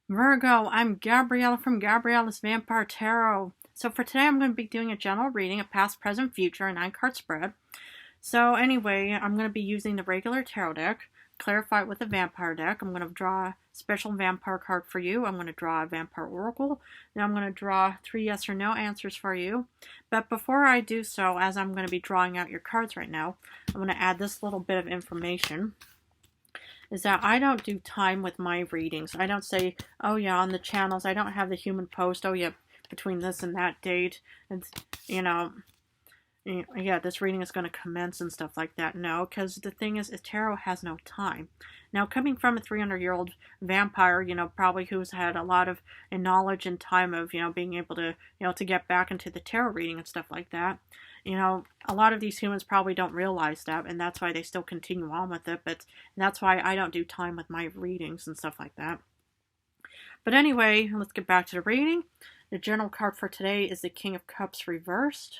Virgo, I'm Gabriella from Gabriella's Vampire Tarot. So for today, I'm going to be doing a general reading of past, present, future, a 9-card spread. So anyway, I'm going to be using the regular tarot deck, clarify it with the vampire deck. I'm going to draw a special vampire card for you. I'm going to draw a vampire oracle. Then I'm going to draw 3 yes or no answers for you. But before I do so, as I'm going to be drawing out your cards right now, I'm going to add this little bit of information. Is that I don't do time with my readings. I don't say, oh yeah, on the channels, I don't have the human post, oh yeah, between this and that date, and, yeah, this reading is going to commence and stuff like that. No, because the thing is tarot has no time. Now, coming from a 300-year-old vampire, probably who's had a lot of knowledge and time of, being able to, to get back into the tarot reading and stuff like that, a lot of these humans probably don't realize that, and that's why they still continue on with it, but that's why I don't do time with my readings and stuff like that. But anyway, let's get back to the reading. The general card for today is the King of Cups reversed.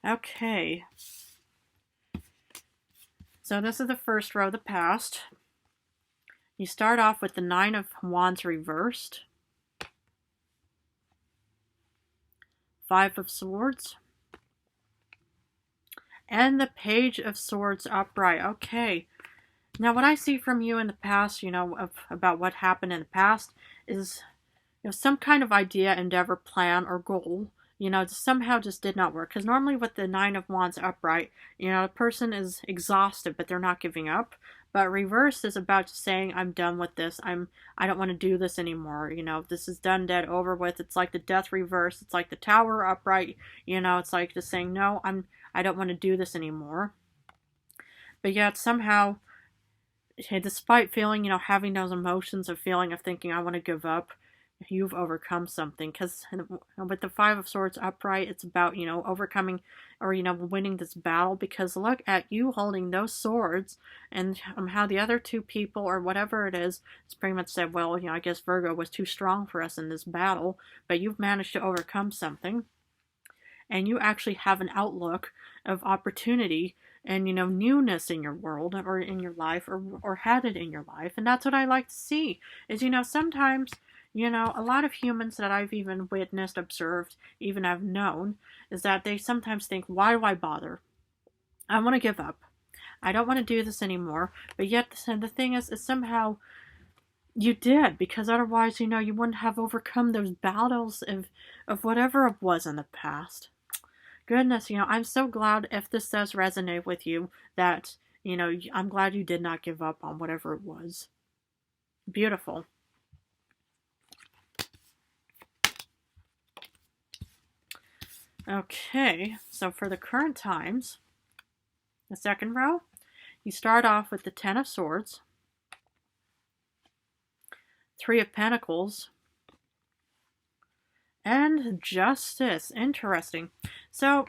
Okay. So this is the first row, the past. You start off with the 9 of Wands reversed. 5 of Swords. And the Page of Swords upright. Okay. Now, what I see from you in the past, about what happened in the past is, some kind of idea, endeavor, plan, or goal, somehow just did not work. Because normally with the 9 of Wands upright, the person is exhausted, but they're not giving up. But reverse is about saying, I'm done with this. I don't want to do this anymore. This is done, dead, over with. It's like the Death reverse. It's like the Tower upright. It's like just saying, no, I don't want to do this anymore. But yet somehow, despite feeling, having those emotions of feeling of thinking, I want to give up, you've overcome something. Because with the 5 of Swords upright, it's about, overcoming or, winning this battle. Because look at you holding those swords, and how the other 2 people or whatever it is, it's pretty much said, well, I guess Virgo was too strong for us in this battle, but you've managed to overcome something. And you actually have an outlook of opportunity and, newness in your world or in your life or had it in your life. And that's what I like to see is, sometimes, a lot of humans that I've even witnessed, observed, even have known, is that they sometimes think, why do I bother? I want to give up. I don't want to do this anymore. But yet the thing is somehow you did, because otherwise, you wouldn't have overcome those battles of whatever it was in the past. Goodness, I'm so glad if this does resonate with you that, I'm glad you did not give up on whatever it was. Beautiful. Okay, so for the current times, the second row, you start off with the 10 of Swords, 3 of Pentacles, and Justice. Interesting. So,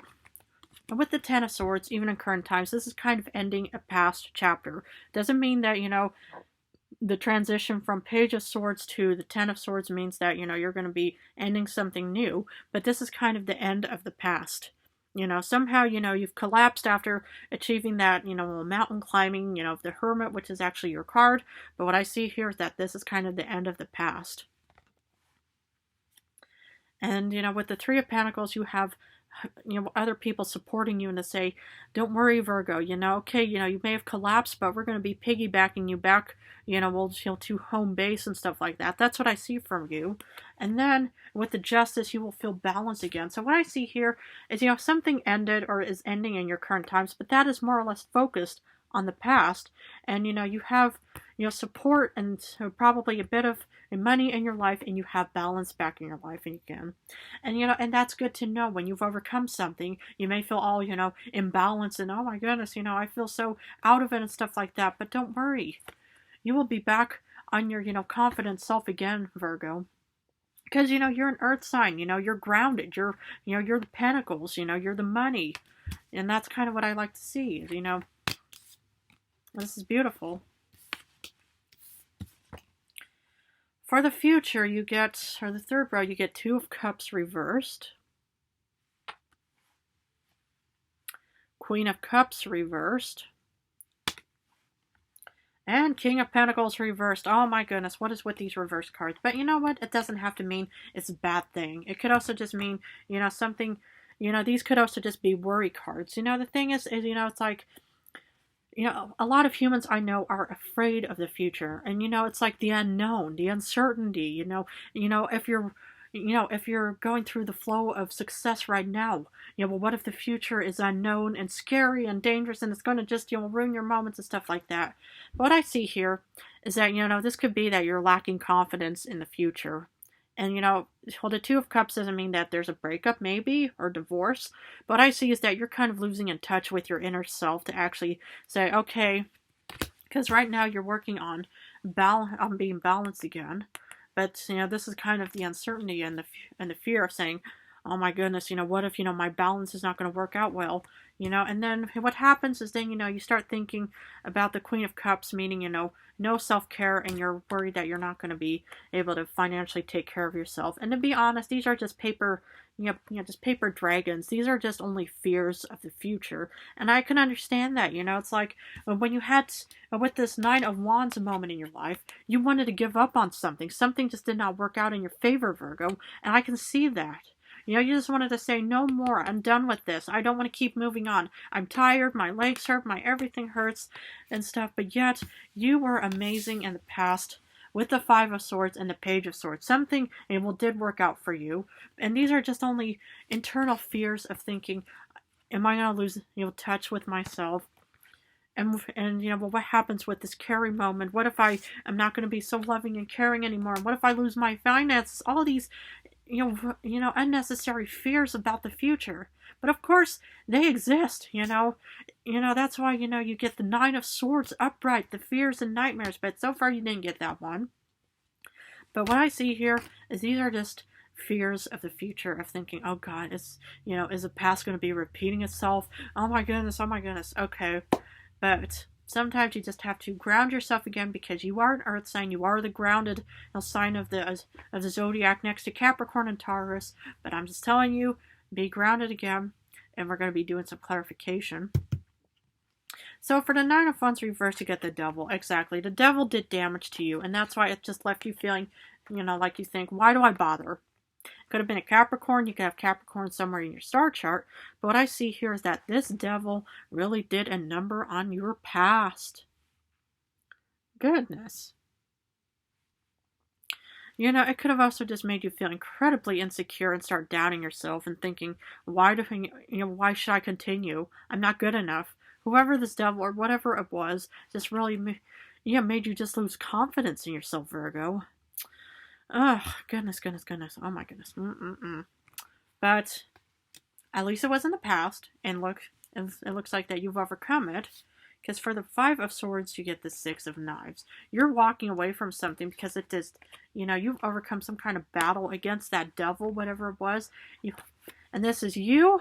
with the 10 of Swords, even in current times, this is kind of ending a past chapter. Doesn't mean that, the transition from Page of Swords to the 10 of Swords means that, you're going to be ending something new. But this is kind of the end of the past. Somehow, you've collapsed after achieving that, mountain climbing, the Hermit, which is actually your card. But what I see here is that this is kind of the end of the past. And, with the 3 of Pentacles, you have, other people supporting you and to say, don't worry, Virgo, okay, you may have collapsed, but we're going to be piggybacking you back, to home base and stuff like that. That's what I see from you. And then with the Justice, you will feel balanced again. So what I see here is, something ended or is ending in your current times, but that is more or less focused on the past. And, you have, support and probably a bit of money in your life, and you have balance back in your life again. And, and that's good to know. When you've overcome something, you may feel all, imbalanced and, oh my goodness, I feel so out of it and stuff like that. But don't worry. You will be back on your, confident self again, Virgo. Because, you're an earth sign, you're grounded, you're the pentacles, you're the money. And that's kind of what I like to see, This is beautiful. For the future, you get, or the third row, you get 2 of Cups reversed. Queen of Cups reversed. And King of Pentacles reversed. Oh my goodness, what is with these reverse cards? But you know what? It doesn't have to mean it's a bad thing. It could also just mean, something, these could also just be worry cards. The thing is, it's like, a lot of humans I know are afraid of the future. And, it's like the unknown, the uncertainty, if you're going through the flow of success right now, well, what if the future is unknown and scary and dangerous and it's going to just, ruin your moments and stuff like that. But what I see here is that, this could be that you're lacking confidence in the future. And, well, the Two of Cups doesn't mean that there's a breakup, maybe, or divorce. But what I see is that you're kind of losing in touch with your inner self to actually say, okay, because right now you're working on being balanced again. But, this is kind of the uncertainty and the fear of saying, oh my goodness, what if, my balance is not going to work out well, and then what happens is then, you start thinking about the Queen of Cups, meaning, no self-care, and you're worried that you're not going to be able to financially take care of yourself. And to be honest, these are just paper, just paper dragons. These are just only fears of the future. And I can understand that, it's like when you had, with this Nine of Wands moment in your life, you wanted to give up on something. Something just did not work out in your favor, Virgo. And I can see that. You just wanted to say, no more. I'm done with this. I don't want to keep moving on. I'm tired. My legs hurt. My everything hurts and stuff. But yet, you were amazing in the past with the Five of Swords and the Page of Swords. Something, did work out for you. And these are just only internal fears of thinking, am I going to lose, touch with myself? And well, what happens with this carry moment? What if I'm not going to be so loving and caring anymore? What if I lose my finances? All these unnecessary fears about the future. But of course, they exist, that's why, you get the Nine of Swords upright, the fears and nightmares, but so far you didn't get that one. But what I see here is these are just fears of the future, of thinking, oh God, is the past going to be repeating itself? Oh my goodness, okay. But sometimes you just have to ground yourself again, because you are an earth sign. You are the grounded sign of the zodiac next to Capricorn and Taurus. But I'm just telling you, be grounded again. And we're going to be doing some clarification. So for the Nine of Wands reverse, you get the Devil. Exactly. The Devil did damage to you. And that's why it just left you feeling, like you think, why do I bother? Could have been a Capricorn. You could have Capricorn somewhere in your star chart. But what I see here is that this Devil really did a number on your past. Goodness. It could have also just made you feel incredibly insecure and start doubting yourself and thinking, why should I continue? I'm not good enough. Whoever this Devil or whatever it was just really made you just lose confidence in yourself, Virgo. Oh, goodness. Oh, my goodness. But at least it was in the past. And look, it looks like that you've overcome it. Because for the Five of Swords, you get the Six of Knives. You're walking away from something because it just, you've overcome some kind of battle against that Devil, whatever it was. And this is you,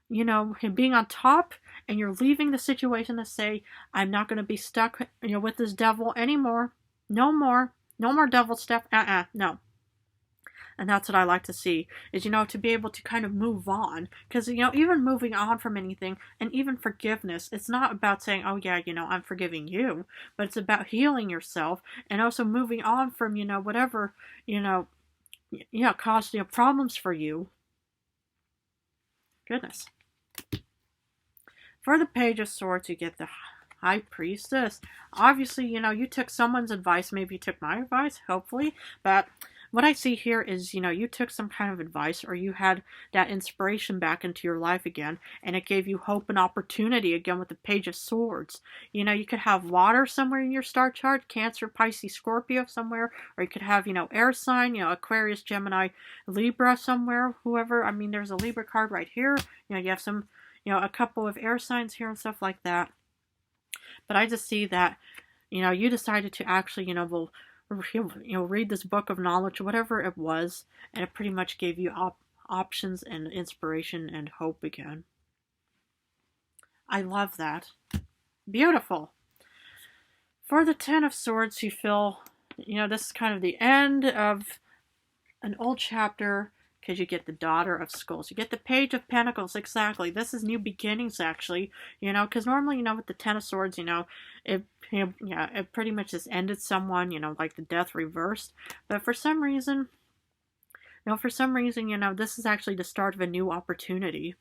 him being on top. And you're leaving the situation to say, I'm not going to be stuck, with this Devil anymore. No more Devil stuff. No. And that's what I like to see, is, to be able to kind of move on. Because, even moving on from anything, and even forgiveness, it's not about saying, oh yeah, I'm forgiving you. But it's about healing yourself, and also moving on from, whatever, caused, problems for you. Goodness. For the Page of Swords, you get the High Priestess. Obviously, you took someone's advice. Maybe you took my advice, hopefully. But what I see here is, you took some kind of advice, or you had that inspiration back into your life again, and it gave you hope and opportunity again with the Page of Swords. You could have water somewhere in your star chart, Cancer, Pisces, Scorpio somewhere, or you could have, air sign, Aquarius, Gemini, Libra somewhere, whoever. I mean, there's a Libra card right here. You have some, a couple of air signs here and stuff like that. But I just see that, you decided to actually, read this book of knowledge, whatever it was, and it pretty much gave you options and inspiration and hope again. I love that. Beautiful. For the Ten of Swords, you feel, this is kind of the end of an old chapter, because you get the Daughter of Skulls. You get the Page of Pentacles, exactly. This is new beginnings, actually, because normally, with the Ten of Swords, it, yeah, it pretty much just ended someone, like the death reversed. But for some reason, this is actually the start of a new opportunity.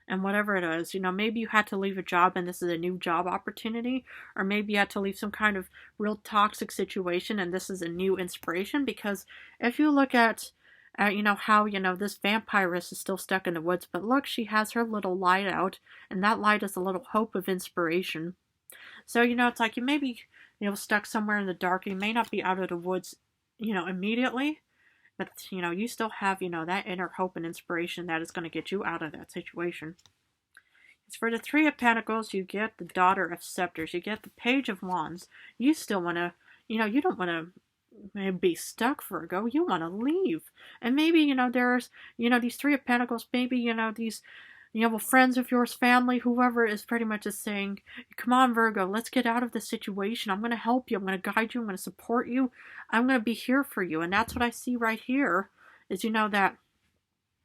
And whatever it is, maybe you had to leave a job and this is a new job opportunity, or maybe you had to leave some kind of real toxic situation and this is a new inspiration. Because if you look at, how, this vampiress is still stuck in the woods, but look, she has her little light out, and that light is a little hope of inspiration. So, it's like you may be, stuck somewhere in the dark. You may not be out of the woods, immediately, but, you still have, that inner hope and inspiration that is going to get you out of that situation. As for the Three of Pentacles, you get the Daughter of Scepters. You get the Page of Wands. You still want to, you don't want to be stuck, Virgo. You want to leave. And maybe, there's, these Three of Pentacles, maybe, these, friends of yours, family, whoever is pretty much just saying, come on, Virgo, let's get out of this situation. I'm going to help you. I'm going to guide you. I'm going to support you. I'm going to be here for you. And that's what I see right here is, that,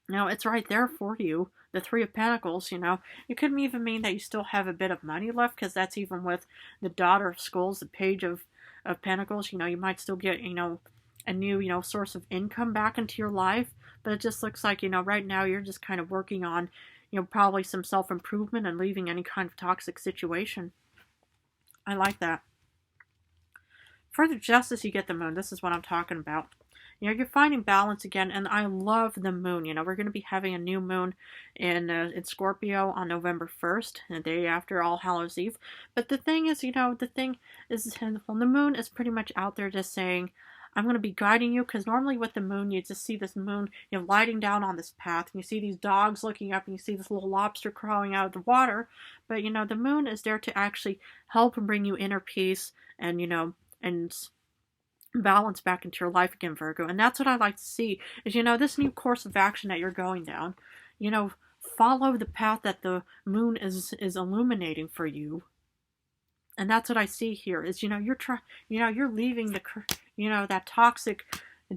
it's right there for you. The Three of Pentacles, it could even mean that you still have a bit of money left, because that's even with the Daughter of Skulls, the Page of Pentacles. You might still get, a new, source of income back into your life. But it just looks like, right now you're just kind of working on, probably some self-improvement and leaving any kind of toxic situation. I like that. For the Justice, you get the Moon. This is what I'm talking about. You're finding balance again, and I love the Moon. We're going to be having a new moon in Scorpio on November 1st, the day after All Hallows Eve. But the thing is, the Moon is pretty much out there just saying, I'm going to be guiding you, because normally with the moon, you just see this moon, lighting down on this path, and you see these dogs looking up, and you see this little lobster crawling out of the water. But, the moon is there to actually help and bring you inner peace and, and balance back into your life again, Virgo. And that's what I like to see is, this new course of action that you're going down, follow the path that the moon is illuminating for you. And that's what I see here is, you're leaving that toxic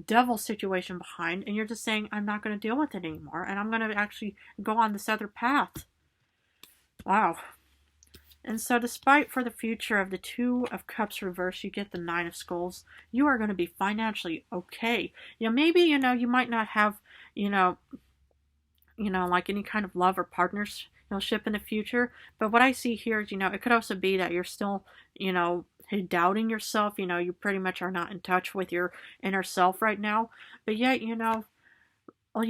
devil situation behind, and you're just saying, I'm not going to deal with it anymore, and I'm going to actually go on this other path. Wow. And so despite for the future of the Two of Cups reverse, you get the Nine of Skulls, you are going to be financially okay. Maybe, you might not have, like any kind of love or partnership in the future. But what I see here is, it could also be that you're still, doubting yourself. You pretty much are not in touch with your inner self right now. But yet, you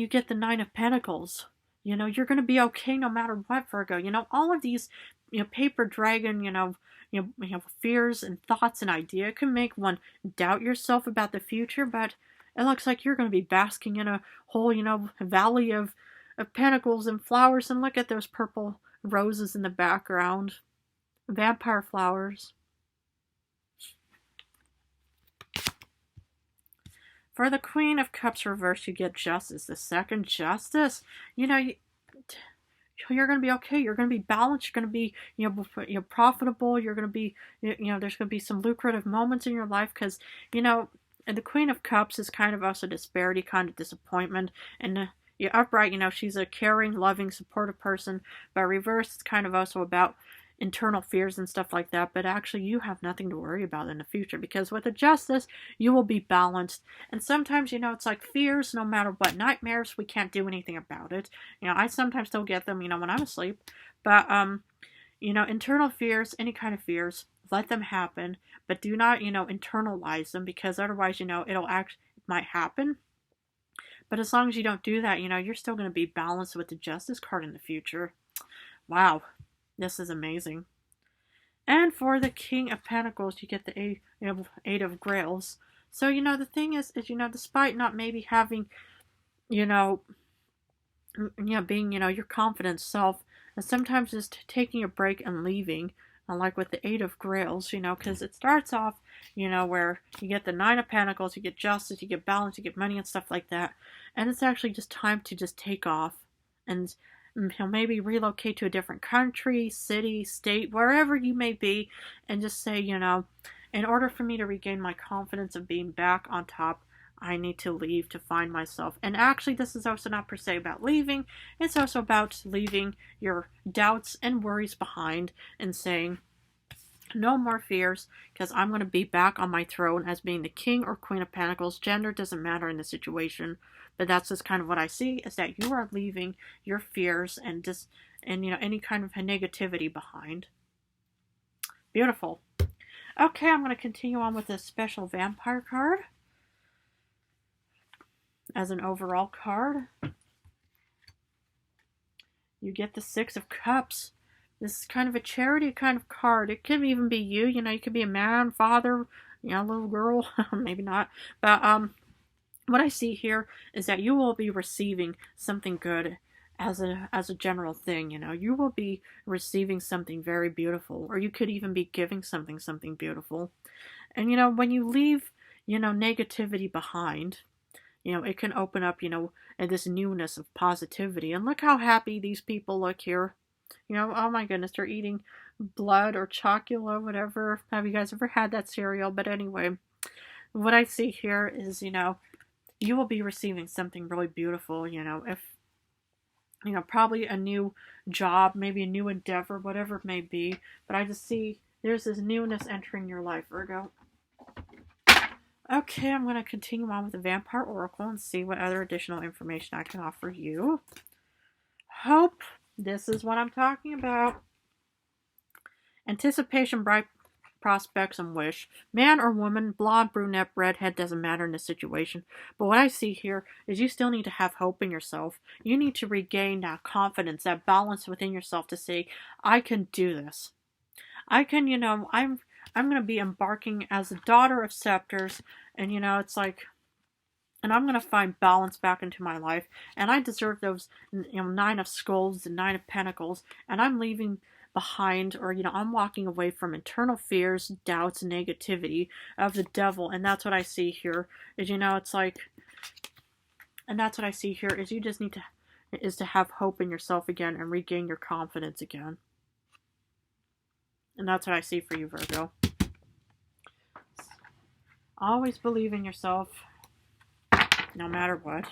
get the Nine of Pentacles. You're going to be okay no matter what, Virgo. All of these, paper dragon, fears and thoughts and idea can make one doubt yourself about the future. But it looks like you're going to be basking in a whole, valley of pentacles and flowers. And look at those purple roses in the background. Vampire flowers. For the Queen of Cups reverse, you get Justice. The second Justice. You're going to be okay. You're going to be balanced. You're going to be, profitable. You're going to be, there's going to be some lucrative moments in your life because, and the Queen of Cups is kind of also disparity, kind of disappointment. And upright, she's a caring, loving, supportive person. But reverse, it's kind of also about internal fears and stuff like that. But actually, you have nothing to worry about in the future because with the Justice, you will be balanced. And sometimes, it's like fears, no matter what, nightmares, we can't do anything about it. I sometimes still get them, when I'm asleep. But, internal fears, any kind of fears, let them happen. But do not, internalize them because otherwise, it might happen. But as long as you don't do that, you're still going to be balanced with the Justice card in the future. Wow. This is amazing. And for the King of Pentacles, you get the Eight of Grails. So, the thing is, despite not maybe having, being, your confident self, and sometimes just taking a break and leaving, like with the Eight of Grails, because it starts off, where you get the Nine of Pentacles, you get Justice, you get balance, you get money and stuff like that. And it's actually just time to just take off and maybe relocate to a different country, city, state, wherever you may be, and just say, in order for me to regain my confidence of being back on top, I need to leave to find myself. And actually, this is also not per se about leaving. It's also about leaving your doubts and worries behind and saying, no more fears, because I'm going to be back on my throne as being the King or Queen of Pentacles. Gender doesn't matter in this situation, but that's just kind of what I see, is that you are leaving your fears and any kind of negativity behind. Beautiful. Okay, I'm going to continue on with this special vampire card as an overall card. You get the Six of Cups. This is kind of a charity kind of card. It could even be you. You could be a man, father, little girl. Maybe not. But what I see here is that you will be receiving something good as a general thing. You will be receiving something very beautiful, or you could even be giving something beautiful. And when you leave negativity behind, it can open up this newness of positivity. And look how happy these people look here. Oh my goodness, they're eating blood or chocolate, whatever. Have you guys ever had that cereal? But anyway, what I see here is, you will be receiving something really beautiful, if, probably a new job, maybe a new endeavor, whatever it may be. But I just see there's this newness entering your life, Virgo. Okay, I'm going to continue on with the Vampire Oracle and see what other additional information I can offer you. Hope. This is what I'm talking about. Anticipation, bright prospects, and wish. Man or woman, blonde, brunette, redhead, doesn't matter in this situation. But what I see here is you still need to have hope in yourself. You need to regain that confidence, that balance within yourself to say, I can do this. I can, I'm going to be embarking as a daughter of scepters, and it's like, and I'm going to find balance back into my life. And I deserve those, Nine of Skulls and Nine of Pentacles. And I'm leaving behind, or, I'm walking away from internal fears, doubts, and negativity of the devil. And that's what I see here. Is, it's like, and that's what I see here is you just need to have hope in yourself again and regain your confidence again. And that's what I see for you, Virgo. Always believe in yourself, no matter what.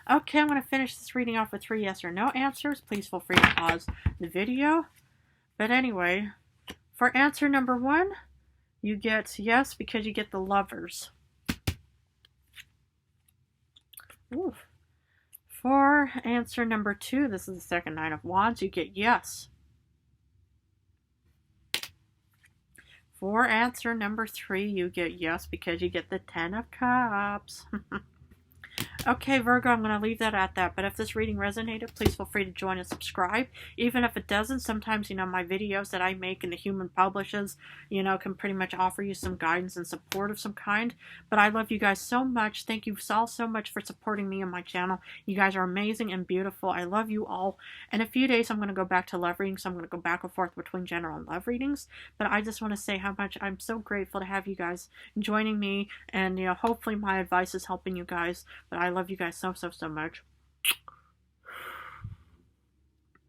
Okay, I'm going to finish this reading off with 3 yes or no answers. Please feel free to pause the video. But anyway, for answer number 1, you get yes because you get the Lovers. Ooh. For answer number 2, this is the second Nine of Wands, you get yes. For answer number 3, you get yes because you get the Ten of Cups. Okay, Virgo, I'm going to leave that at that. But if this reading resonated, please feel free to join and subscribe. Even if it doesn't, sometimes, my videos that I make and the human publishes, can pretty much offer you some guidance and support of some kind. But I love you guys so much. Thank you all so much for supporting me and my channel. You guys are amazing and beautiful. I love you all. In a few days, I'm going to go back to love readings. So I'm going to go back and forth between general and love readings. But I just want to say how much I'm so grateful to have you guys joining me. And, hopefully my advice is helping you guys. But I love you guys so much.